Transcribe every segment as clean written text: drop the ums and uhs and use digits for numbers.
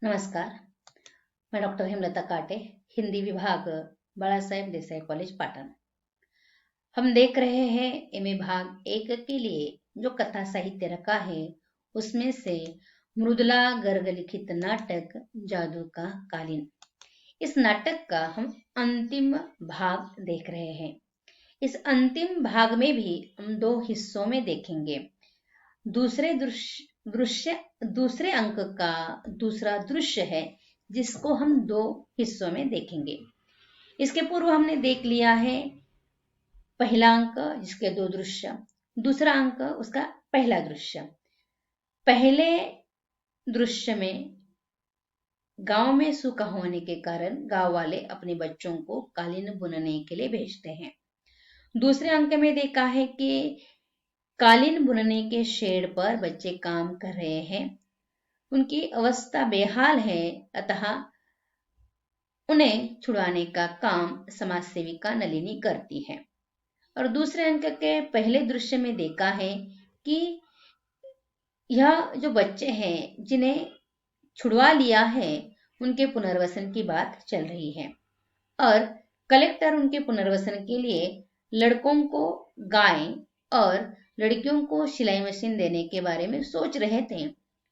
नमस्कार। मैं डॉक्टर हेमलता काटे, हिंदी विभाग, बाला साहेब देसाई कॉलेज पाटन। हम देख रहे हैं एमए भाग 1 के लिए जो कथा साहित्य रखा है उसमें से मृदुला गर्ग लिखित नाटक जादू का कालीन। इस नाटक का हम अंतिम भाग देख रहे हैं। इस अंतिम भाग में भी हम 2 हिस्सों में देखेंगे। दूसरे अंक का दूसरा दृश्य है जिसको हम 2 हिस्सों में देखेंगे। इसके पूर्व हमने देख लिया है पहला अंक जिसके 2 दृश्य, दूसरा अंक उसका पहला दृश्य। पहले दृश्य में गांव में सूखा होने के कारण गांव वाले अपने बच्चों को कालीन बुनने के लिए भेजते हैं। दूसरे अंक में देखा है कि कालीन बुनने के शेड पर बच्चे काम कर रहे हैं। उनकी अवस्था बेहाल है, अतः उन्हें छुड़वाने का काम समाज सेविका नलिनी करती है। और दूसरे अंक के पहले दृश्य में देखा है कि यह जो बच्चे हैं जिन्हें छुड़वा लिया है उनके पुनर्वसन की बात चल रही है और कलेक्टर उनके पुनर्वसन के लिए लड़कों को गाय और लड़कियों को सिलाई मशीन देने के बारे में सोच रहे थे,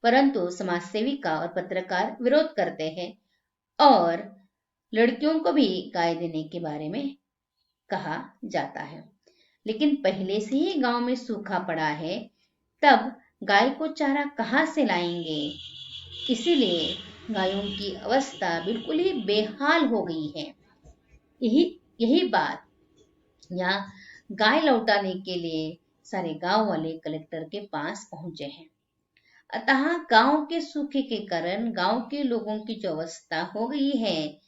परंतु समाज सेविका और पत्रकार विरोध करते हैं और लड़कियों को भी गाय देने के बारे में कहा जाता है। लेकिन पहले से ही गांव में सूखा पड़ा है, तब गाय को चारा कहाँ से लाएंगे? इसीलिए गायों की अवस्था बिल्कुल ही बेहाल हो गई है। यही बात यहाँ गाय लौटाने के लिए सारे गांव वाले कलेक्टर के पास पहुंचे हैं। अतः गांव के सूखे के कारण गांव के लोगों की जो अवस्था हो गई है,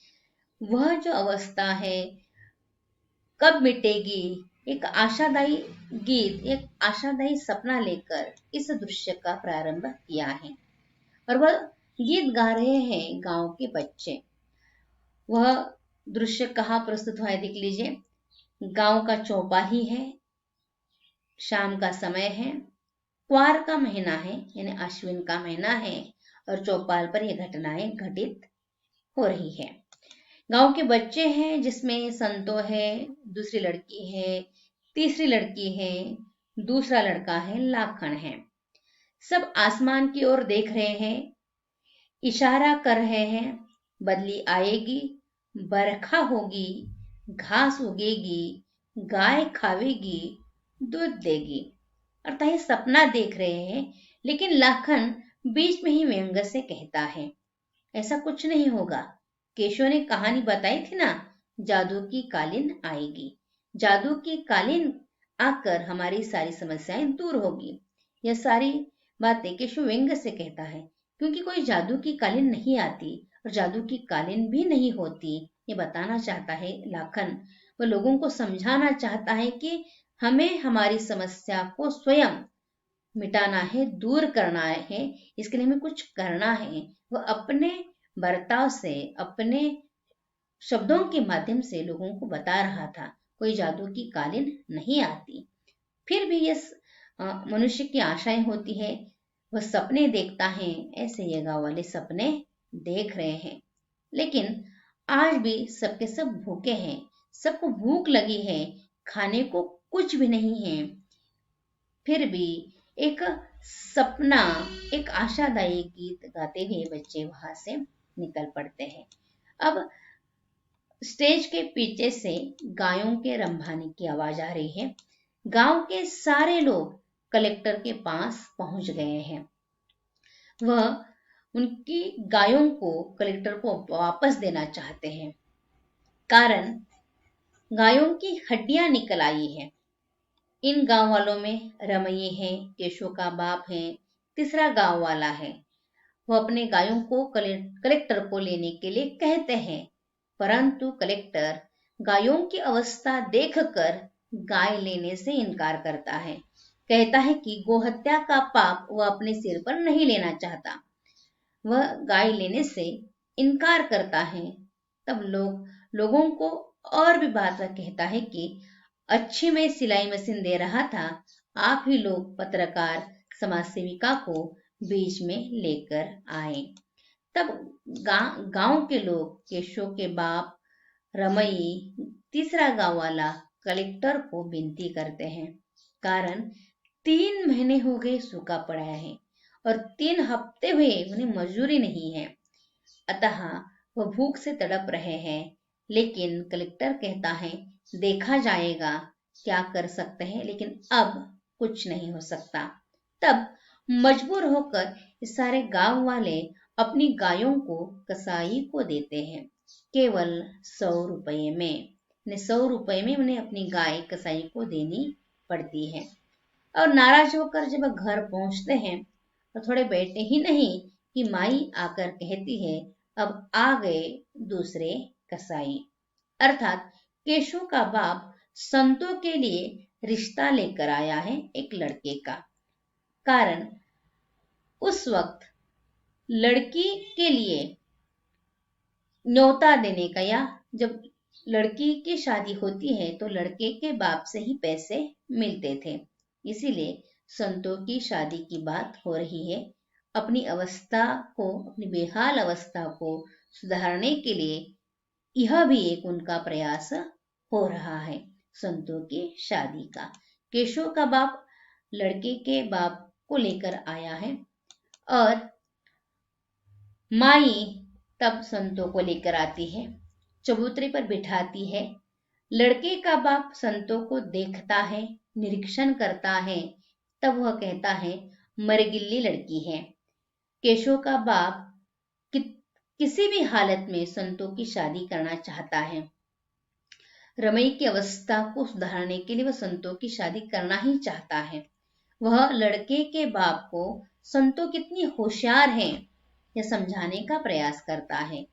वह जो अवस्था है कब मिटेगी? एक आशादायी गीत, एक आशादायी सपना लेकर इस दृश्य का प्रारंभ किया है और वह गीत गा रहे हैं गांव के बच्चे। वह दृश्य कहाँ प्रस्तुत हुआ है देख लीजिए। गांव का चौपाही है, शाम का समय है, क्वार का महीना है यानी अश्विन का महीना है और चौपाल पर यह घटनाएं घटित हो रही है। गांव के बच्चे हैं जिसमें संतो है, दूसरी लड़की है, तीसरी लड़की है, दूसरा लड़का है, लाखन है। सब आसमान की ओर देख रहे हैं, इशारा कर रहे हैं, बदली आएगी, बरखा होगी, घास उगेगी, गाय खावेगी, दूध देगी। अर्थात ये सपना देख रहे हैं। लेकिन लाखन बीच में ही व्यंग से कहता है, ऐसा कुछ नहीं होगा। केशव ने कहानी बताई थी ना, जादू की कालीन आएगी, जादू की कालीन आकर हमारी सारी समस्याएं दूर होगी। यह सारी बातें केशव व्यंग से कहता है, क्योंकि कोई जादू की कालीन नहीं आती और जादू की कालीन भी नहीं होती। ये बताना चाहता है लाखन। वह लोगों को समझाना चाहता है कि हमें हमारी समस्या को स्वयं मिटाना है, दूर करना है। इसके लिए हमें कुछ करना है। वह अपने बर्ताव से, अपने शब्दों के माध्यम से लोगों को बता रहा था, कोई जादू की कालीन नहीं आती। फिर भी ये मनुष्य की आशाएं होती है, वह सपने देखता है। ऐसे ये गांव वाले सपने देख रहे हैं। लेकिन आज भी सबके सब भूखे हैं, सबको भूख लगी है, खाने को कुछ भी नहीं है। फिर भी एक सपना, एक आशादायी गीत गाते हुए बच्चे वहां से निकल पड़ते हैं। अब स्टेज के पीछे से गायों के रंभाने की आवाज आ रही है। गांव के सारे लोग कलेक्टर के पास पहुंच गए हैं। वह उनकी गायों को कलेक्टर को वापस देना चाहते हैं, कारण गायों की हड्डियां निकल आई है। इन गांव वालों में रमैये है, केशव का बाप है, तीसरा गांव वाला है। वो अपने गायों को कलेक्टर को लेने के लिए कहते हैं, परंतु कलेक्टर गायों की अवस्था देखकर गाय लेने से इनकार करता है। कहता है कि गोहत्या का पाप वह अपने सिर पर नहीं लेना चाहता। वह गाय लेने से इनकार करता है। तब लोगों को और भी बात कहता है कि अच्छी में सिलाई मशीन दे रहा था, आप ही लोग पत्रकार समाज सेविका को बीच में लेकर आए। तब गांव के लोग केशव के बाप, रमई, तीसरा गांव वाला कलेक्टर को विनती करते हैं, कारण 3 महीने हो गए सूखा पड़ा है और 3 हफ्ते हुए उन्हें मजदूरी नहीं है, अतः वह भूख से तड़प रहे हैं। लेकिन कलेक्टर कहता है देखा जाएगा, क्या कर सकते हैं, लेकिन अब कुछ नहीं हो सकता। तब मजबूर होकर ये सारे गांव वाले अपनी गायों को कसाई को देते हैं, केवल 100 रुपये में। 100 रुपये में उन्हें अपनी गाय कसाई को देनी पड़ती है। और नाराज होकर जब घर पहुंचते हैं तो थोड़े बैठे ही नहीं कि माई आकर कहती है अब आ गए दूसरे कसाई, अर्थात केशव का बाप संतों के लिए रिश्ता लेकर आया है एक लड़के का। कारण उस वक्त लड़की के लिए न्योता देने का, या जब लड़की की शादी होती है तो लड़के के बाप से ही पैसे मिलते थे, इसीलिए संतों की शादी की बात हो रही है। अपनी अवस्था को, अपनी बेहाल अवस्था को सुधारने के लिए यह भी एक उनका प्रयास हो रहा है, संतों की शादी का। केशव का बाप लड़के के बाप को लेकर आया है और माई तब संतों को लेकर आती है, चबूतरे पर बिठाती है। लड़के का बाप संतों को देखता है, निरीक्षण करता है, तब वह कहता है मरगिल्ली लड़की है। केशव का बाप किसी भी हालत में संतों की शादी करना चाहता है। रमई की अवस्था को सुधारने के लिए वह संतों की शादी करना ही चाहता है। वह लड़के के बाप को संतों कितनी होशियार हैं यह समझाने का प्रयास करता है।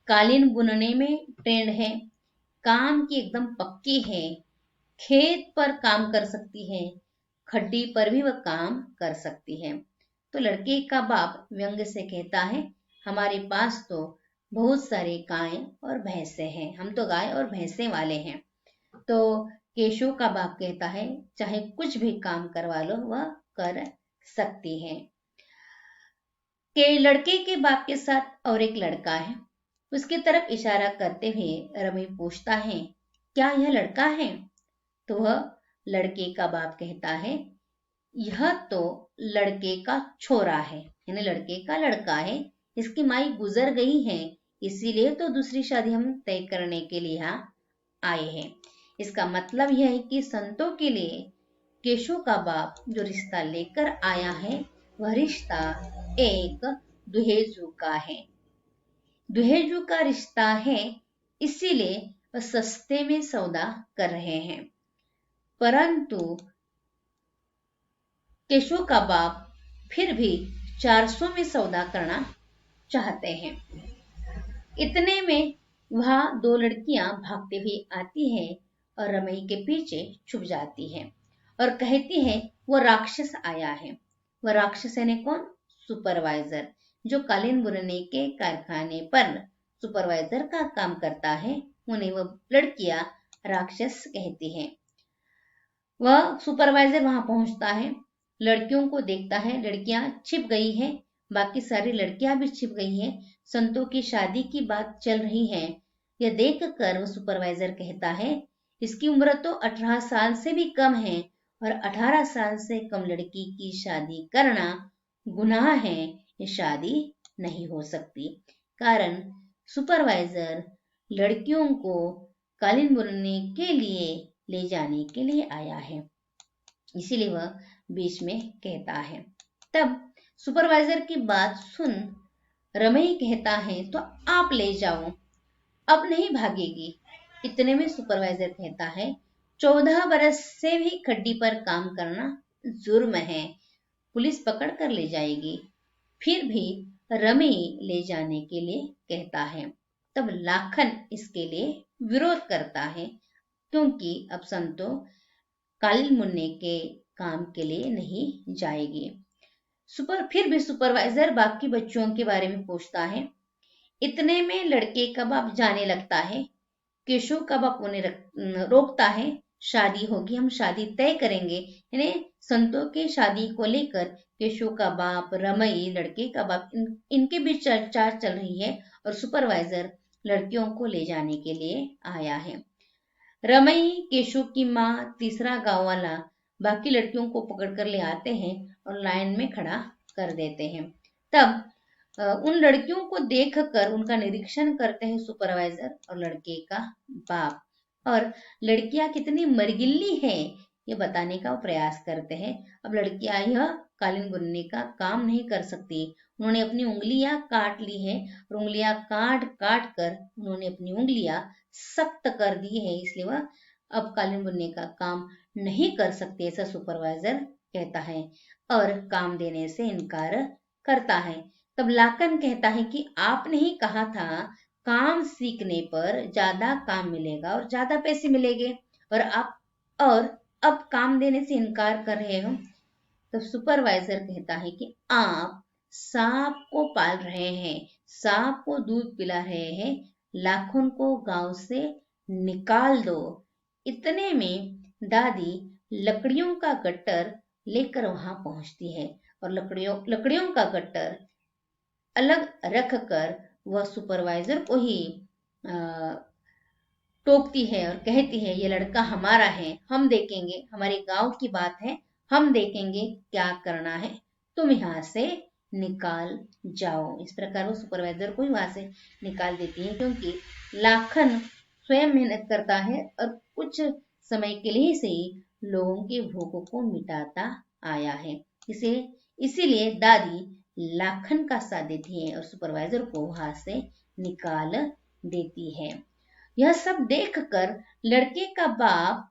कालीन बुनने में ट्रेंड है, काम की एकदम पक्की है, खेत पर काम कर सकती है, खड्डी पर भी वह काम कर सकती है। तो लड़के का बाप व्यंग से कहता है हमारे पास तो बहुत सारे गाय और भैंसे हैं, हम तो गाय और भैंसे वाले हैं। तो केशव का बाप कहता है चाहे कुछ भी काम करवा लो वह कर सकती है। के लड़के के बाप के साथ और एक लड़का है, उसकी तरफ इशारा करते हुए रमई पूछता है क्या यह लड़का है? तो वह लड़के का बाप कहता है यह तो लड़के का छोरा है, यानी लड़के का लड़का है, इसकी माई गुजर गई है, इसीलिए तो दूसरी शादी हम तय करने के लिए यहाँ आए हैं। इसका मतलब यह है कि संतों के लिए केशव का बाप जो रिश्ता लेकर आया है वह रिश्ता एक दुहेजू का है। दुहेजू का रिश्ता है, इसीलिए वह सस्ते में सौदा कर रहे हैं। परंतु केशव का बाप फिर भी 400 में सौदा करना चाहते हैं। इतने में वहां 2 लड़कियां भागते हुए आती हैं और रमई के पीछे छुप जाती हैं और कहती है वो राक्षस आया है। वह राक्षस यानी कौन? सुपरवाइजर, जो कालीन बुनने के कारखाने पर सुपरवाइजर का काम करता है, उन्हें वह लड़कियां राक्षस कहती हैं। वह सुपरवाइजर वहां पहुंचता है, लड़कियों को देखता है, लड़कियां छिप गई हैं, बाकी सारी लड़कियां भी छिप गई हैं, संतों की शादी की बात चल रही है। यह देखकर वो सुपरवाइजर कहता है इसकी उम्र तो 18 साल से भी कम है और 18 साल से कम लड़की की शादी करना गुनाह है, ये शादी नहीं हो सकती। कारण सुपरवाइजर लड़कियों को कालीन बुनने के लिए ले जाने के लिए आया है, इसीलिए वह बीच में कहता है। तब सुपरवाइजर की बात सुन रमई कहता है तो आप ले जाओ, अब नहीं भागेगी। इतने में सुपरवाइजर कहता है 14 बरस से भी खड्डी पर काम करना जुर्म है, पुलिस पकड़ कर ले जाएगी। फिर भी रमई ले जाने के लिए कहता है। तब लाखन इसके लिए विरोध करता है, क्योंकि अब संतो कालीन बुनने के काम के लिए नहीं जाएगी। फिर भी सुपरवाइजर बाकी बच्चों के बारे में पूछता है। इतने में लड़के का बाप जाने लगता है, केशव का बाप उन्हें रोकता है, शादी होगी, हम शादी तय करेंगे, यानी संतों के शादी को लेकर केशव का बाप, रमई लड़के का बाप, इनके बीच चर्चा चल रही है और सुपरवाइजर लड़कियों को ले जाने के लिए आया है। रमई, केशव की माँ, तीसरा गांव वाला बाकी लड़कियों को पकड़कर ले आते हैं और लाइन में खड़ा कर देते हैं। तब उन लड़कियों को देखकर उनका निरीक्षण करते हैं सुपरवाइजर और लड़के का बाप, और लड़कियां कितनी मरगिल्ली है ये बताने का प्रयास करते हैं। अब लड़कियां यह कालीन बुनने का काम नहीं कर सकती, उन्होंने अपनी उंगलियां काट ली है और उंगलियां काट काट कर उन्होंने अपनी उंगलियां सख्त कर दी है, इसलिए वह अब कालीन बुनने का काम नहीं कर सकते, ऐसा सुपरवाइजर कहता है और काम देने से इनकार करता है। तब लाखन कहता है कि आपने ही कहा था काम सीखने पर ज्यादा काम मिलेगा और ज्यादा पैसे मिलेंगे, और अब काम देने से इनकार कर रहे हो। तो सुपरवाइजर कहता है कि आप सांप को पाल रहे हैं, सांप को दूध पिला रहे हैं, लाखों को गांव से निकाल दो। इतने में दादी लकड़ियों का गट्टर लेकर वहां पहुंचती है और लकड़ियों का गट्टर अलग रख कर वह सुपरवाइजर को ही टोकती है और कहती है ये लड़का हमारा है, हम देखेंगे, हमारे गांव की बात है, हम देखेंगे क्या करना है, तुम यहाँ से निकाल जाओ। इस प्रकार वो सुपरवाइजर को ही वहां से निकाल देती है, क्योंकि लाखन स्वयं मेहनत करता है और कुछ समय के लिए से ही लोगों की भूख को मिटाता आया है। इसीलिए दादी लाखन का साथ देती है और सुपरवाइजर को वहां से निकाल देती है। यह सब देखकर लड़के का बाप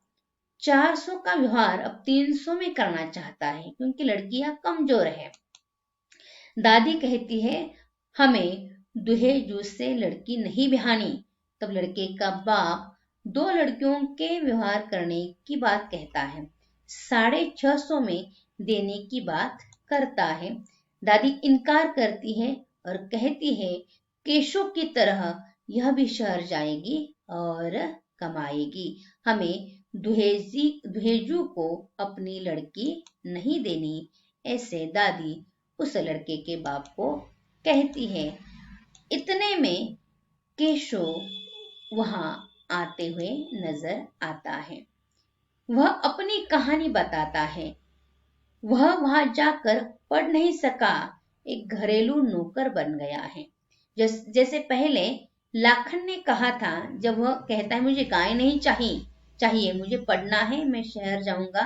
400 का व्यवहार अब 300 में करना चाहता है, क्योंकि लड़कियां कमजोर है। दादी कहती है हमें दुहे जूस से लड़की नहीं बिहानी। तब लड़के का बाप 2 लड़कियों के व्यवहार करने की बात कहता है, 650 में देने की बात करता है। दादी इनकार करती है और कहती है केशव की तरह यह भी शहर जाएगी और कमाएगी, हमें दुहेजू को अपनी लड़की नहीं देनी, ऐसे दादी उस लड़के के बाप को कहती है। इतने में केशव वहां आते हुए नजर आता है। वह अपनी कहानी बताता है। वह वहां जाकर पढ़ नहीं सका, एक घरेलू नौकर बन गया है। जैसे पहले लाखन ने कहा था, जब वह कहता है मुझे गाय नहीं चाहिए, मुझे पढ़ना है, मैं शहर जाऊंगा,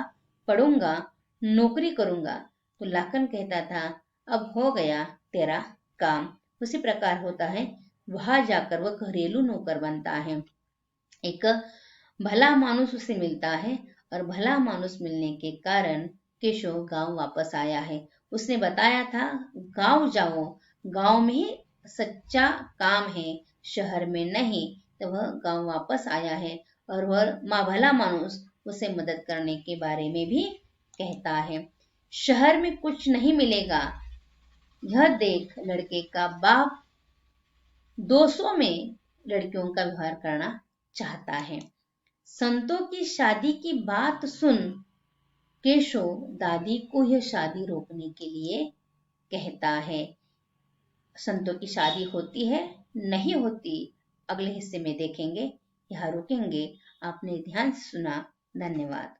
पढ़ूंगा, नौकरी करूंगा, तो लाखन कहता था अब हो गया तेरा काम। उसी प्रकार होता है, वहां जाकर वह घरेलू नौकर बनता है। एक भला मानुस उसे मिलता है और भला मानुस मिलने के कारण केशव गांव वापस आया है। उसने बताया था गांव जाओ, गांव में ही सच्चा काम है, शहर में नहीं। तो वह गांव वापस आया है और वह माँ भला मानुस उसे मदद करने के बारे में भी कहता है। शहर में कुछ नहीं मिलेगा, यह देख लड़के का बाप 200 में लड़कियों का व्यवहार करना चाहता है। संतों की शादी की बात सुन केशव दादी को यह शादी रोकने के लिए कहता है। संतों की शादी होती है नहीं होती, अगले हिस्से में देखेंगे। यहाँ रुकेंगे। आपने ध्यान से सुना, धन्यवाद।